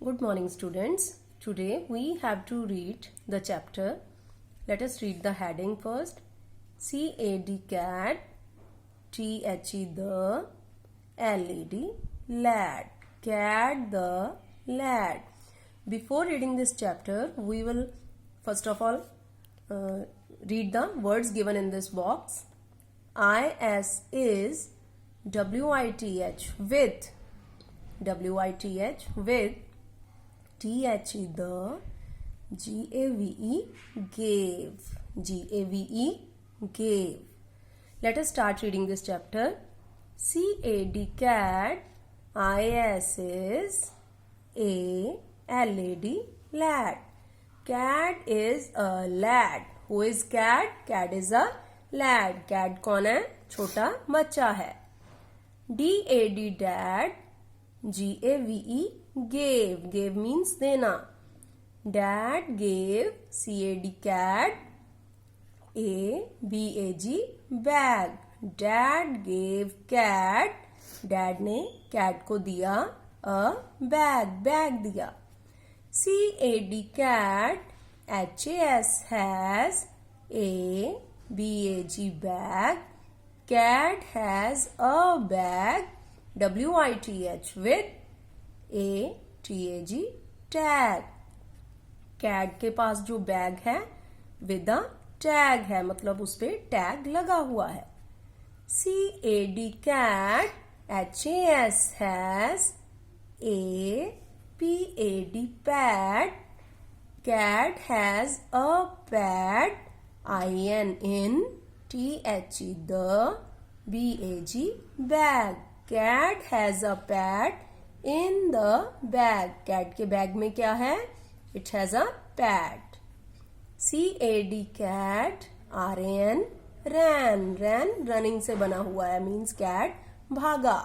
Good morning, students. Today we have to read the chapter. Let us read the heading first. CAD cat, THE the, LED lad, cat the lad. Before reading this chapter, we will first of all read the words given in this box. IS is WITH with, WITH with, THE the, GAVE gave, GAVE gave. Let us start reading this chapter. CAD cat, IS is a LAD lad. Cat is a lad. Who is cat? Cat is a lad. Cat कौन है? छोटा बच्चा है. DAD dad, GAVE gave. Gave means देना. Dad gave, CAD cat, BAG bag. Dad gave cat, dad ने cat को दिया a bag, bag दिया. CAD cat, HAS has a BAG bag. Cat has a bag, WITH with a TAG tag. Cat के पास जो bag है with a tag है, मतलब उस पे टैग लगा हुआ है. CAD cat, HAS has a PAD pad. Cat has a pad, IN in, THE the, BAG bag. Cat has a pad in the bag. Cat के बैग में क्या है? It has a pad. CAD cat, RAN ran. Ran running से बना हुआ है, means cat भागा.